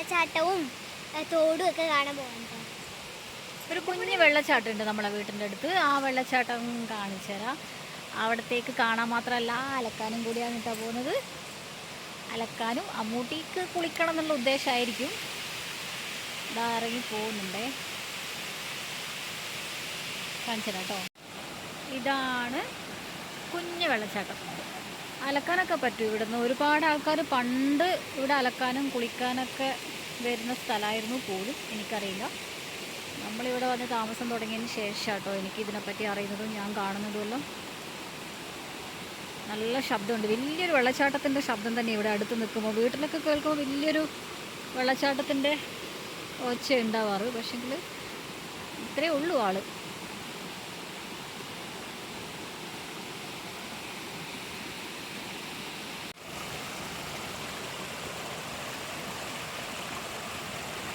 വെള്ളച്ചാട്ടവും തോടും ഒക്കെ കാണാൻ പോകാൻ. ഒരു കുഞ്ഞ് വെള്ളച്ചാട്ടം ഉണ്ട് നമ്മളെ വീട്ടിൻ്റെ അടുത്ത്. ആ വെള്ളച്ചാട്ടം കാണിച്ചു തരാം. അവിടത്തേക്ക് കാണാൻ മാത്രമല്ല അലക്കാനും കൂടിയാണ് കേട്ടോ പോകുന്നത്. അലക്കാനും അമ്മൂട്ടിക്ക് കുളിക്കണം എന്നുള്ള ഉദ്ദേശമായിരിക്കും. ഇതാ ഇറങ്ങി പോകുന്നുണ്ടേ, കാണിച്ചു തരാം കേട്ടോ. ഇതാണ് കുഞ്ഞ് വെള്ളച്ചാട്ടം. അലക്കാനൊക്കെ പറ്റും ഇവിടുന്ന്. ഒരുപാട് ആൾക്കാർ പണ്ട് ഇവിടെ അലക്കാനും കുളിക്കാനൊക്കെ വരുന്ന സ്ഥലമായിരുന്നു പോലും. എനിക്കറിയില്ല, നമ്മളിവിടെ വന്ന് താമസം തുടങ്ങിയതിന് ശേഷം കേട്ടോ എനിക്ക് ഇതിനെപ്പറ്റി അറിയുന്നതും ഞാൻ കാണുന്നതുമെല്ലാം. നല്ല ശബ്ദമുണ്ട്, വലിയൊരു വെള്ളച്ചാട്ടത്തിൻ്റെ ശബ്ദം തന്നെ ഇവിടെ അടുത്ത് നിൽക്കുമ്പോൾ. വീട്ടിലൊക്കെ കേൾക്കുമ്പോൾ വലിയൊരു വെള്ളച്ചാട്ടത്തിൻ്റെ ഒച്ച ഉണ്ടാവാറ്, പക്ഷെങ്കിൽ ഇത്രയേ ഉള്ളൂ ആള്.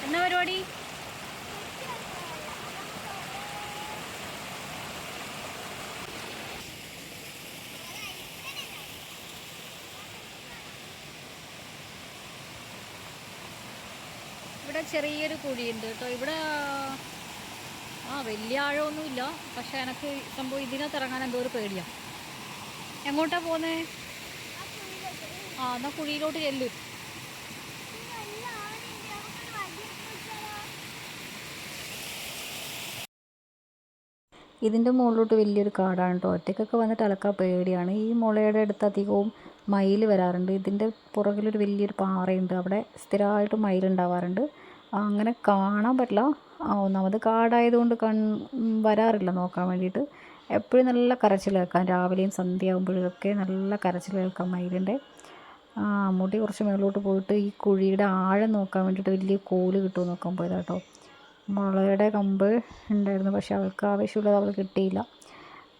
എന്നാ പരിപാടി? ഇവിടെ ചെറിയൊരു കുഴിയുണ്ട് കേട്ടോ. ഇവിടെ വലിയ ആഴമൊന്നുമില്ല, പക്ഷെ എനിക്ക് സംഭവം ഇതിനകത്ത് ഇറങ്ങാൻ എന്തോ ഒരു പേടിയാണ്. എങ്ങോട്ടാ പോകുന്നേ? എന്നാൽ കുഴിയിലോട്ട് ചെല്ലും. ഇതിൻ്റെ മുകളിലോട്ട് വലിയൊരു കാടാണ് കേട്ടോ. ഒറ്റയ്ക്കൊക്കെ വന്നിട്ട് അലക്കാൻ പേടിയാണ്. ഈ മുളയുടെ അടുത്ത് അധികവും മയിൽ വരാറുണ്ട്. ഇതിൻ്റെ പുറകിലൊരു വലിയൊരു പാറയുണ്ട്, അവിടെ സ്ഥിരമായിട്ട് മയിലുണ്ടാവാറുണ്ട്. അങ്ങനെ കാണാൻ പറ്റില്ല, ഒന്നാമത് കാടായതുകൊണ്ട് വരാറില്ല നോക്കാൻ വേണ്ടിയിട്ട്. എപ്പോഴും നല്ല കരച്ചിൽ കേൾക്കാം, രാവിലെയും സന്ധ്യയാകുമ്പോഴൊക്കെ നല്ല കരച്ചിൽ കേൾക്കാം മയിലിൻ്റെ. അമ്മൂട്ടി കുറച്ച് മേളിലോട്ട് പോയിട്ട് ഈ കുഴിയുടെ ആഴം നോക്കാൻ വേണ്ടിയിട്ട് വലിയ കോല് കിട്ടുമോ നോക്കാൻ പോയതാണ് കേട്ടോ. മുളയുടെ കമ്പ് ഉണ്ടായിരുന്നു, പക്ഷെ അവൾക്ക് ആവശ്യമുള്ളത് അവൾ കിട്ടിയില്ല.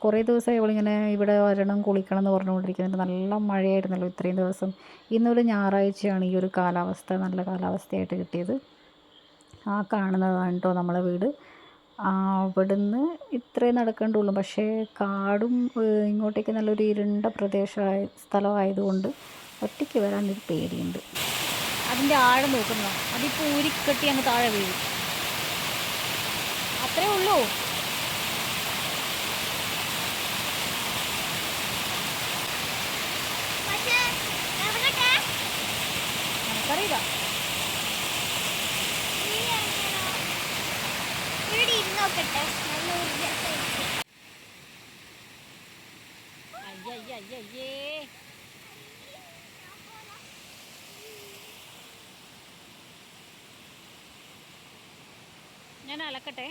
കുറേ ദിവസമായി അവളിങ്ങനെ ഇവിടെ വരണം കുളിക്കണം എന്ന് പറഞ്ഞുകൊണ്ടിരിക്കുന്നുണ്ട്. നല്ല മഴയായിരുന്നല്ലോ ഇത്രയും ദിവസം. ഇന്നൊരു ഞായറാഴ്ചയാണ് ഈ ഒരു കാലാവസ്ഥ നല്ല കാലാവസ്ഥയായിട്ട് കിട്ടിയത്. കാണുന്നതാണ് കേട്ടോ നമ്മളെ വീട്. അവിടുന്ന് ഇത്രയും നടക്കേണ്ടുള്ളൂ, പക്ഷേ കാടും ഇങ്ങോട്ടേക്ക് നല്ലൊരു ഇരുണ്ട സ്ഥലമായതുകൊണ്ട് ഒറ്റയ്ക്ക് വരാനൊരു പേടിയുണ്ട്. അതിൻ്റെ ആഴം നോക്കുന്നോ, അതിപ്പോൾ ഊരിക്കെട്ടി അങ്ങ് താഴെ വീഴും, അത്രേ ഉള്ളൂ. നമുക്കറിയില്ല. അയ്യയ്യയ്യേ, ഞാൻ അലക്കട്ടെ.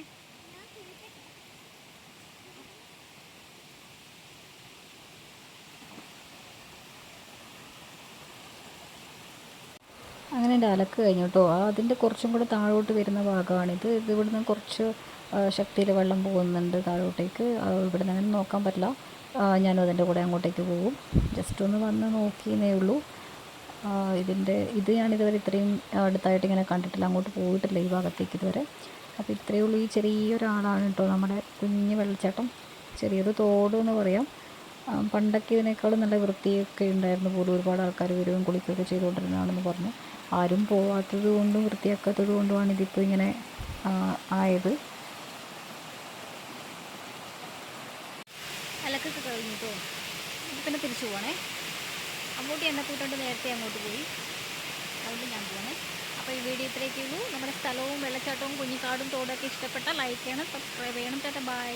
അങ്ങനെ എൻ്റെ അലക്ക് കഴിഞ്ഞു കേട്ടോ. അതിൻ്റെ കുറച്ചും കൂടെ താഴോട്ട് വരുന്ന ഭാഗമാണിത്. ഇവിടുന്ന് കുറച്ച് ശക്തിയിൽ വെള്ളം പോകുന്നുണ്ട് താഴോട്ടേക്ക്. ഇവിടുന്ന് അങ്ങനെ നോക്കാൻ പറ്റില്ല, ഞാനും അതിൻ്റെ കൂടെ അങ്ങോട്ടേക്ക് പോകും. ജസ്റ്റ് ഒന്ന് വന്ന് നോക്കിയെന്നേ ഉള്ളൂ. ഇത് ഞാനിതുവരെ ഇത്രയും അടുത്തായിട്ട് ഇങ്ങനെ കണ്ടിട്ടില്ല, അങ്ങോട്ട് പോയിട്ടില്ല ഈ ഭാഗത്തേക്ക് ഇതുവരെ. അപ്പോൾ ഇത്രയേ ഉള്ളൂ. ഈ ചെറിയൊരാളാണ് കേട്ടോ നമ്മുടെ കുഞ്ഞ് വെള്ളച്ചാട്ടം. ചെറിയൊരു തോട് എന്ന് പറയാം. പണ്ടൊക്കെ ഇതിനേക്കാളും നല്ല വൃത്തിയൊക്കെ ഉണ്ടായിരുന്നു പോലും. ഒരുപാട് ആൾക്കാർ വരികയും കുളിക്കുകയൊക്കെ ചെയ്തുകൊണ്ടിരുന്നതാണെന്ന് പറഞ്ഞു. ആരും പോവാത്തത് കൊണ്ടും വൃത്തിയാക്കാത്തത് കൊണ്ടുമാണ് ഇതിപ്പോൾ ഇങ്ങനെ ആയത്. അലക്കൊക്കെ കഴിഞ്ഞു കേട്ടോ. പിന്നെ തിരിച്ചു പോകണേ. അമ്മൂട്ടി എന്നെ കൂട്ടോണ്ട് നേരത്തെ അങ്ങോട്ട് പോയി, അതുകൊണ്ട് ഞാൻ പോകണേ. അപ്പോൾ ഈ വീഡിയോ ഇത്രയൊക്കെ ഉള്ളൂ. നമ്മുടെ സ്ഥലവും വെള്ളച്ചാട്ടവും കുഞ്ഞിക്കാടും തോടൊക്കെ ഇഷ്ടപ്പെട്ട ലൈക്ക് ചെയ്യണം, സബ്സ്ക്രൈബ് ചെയ്യണം. ബൈ.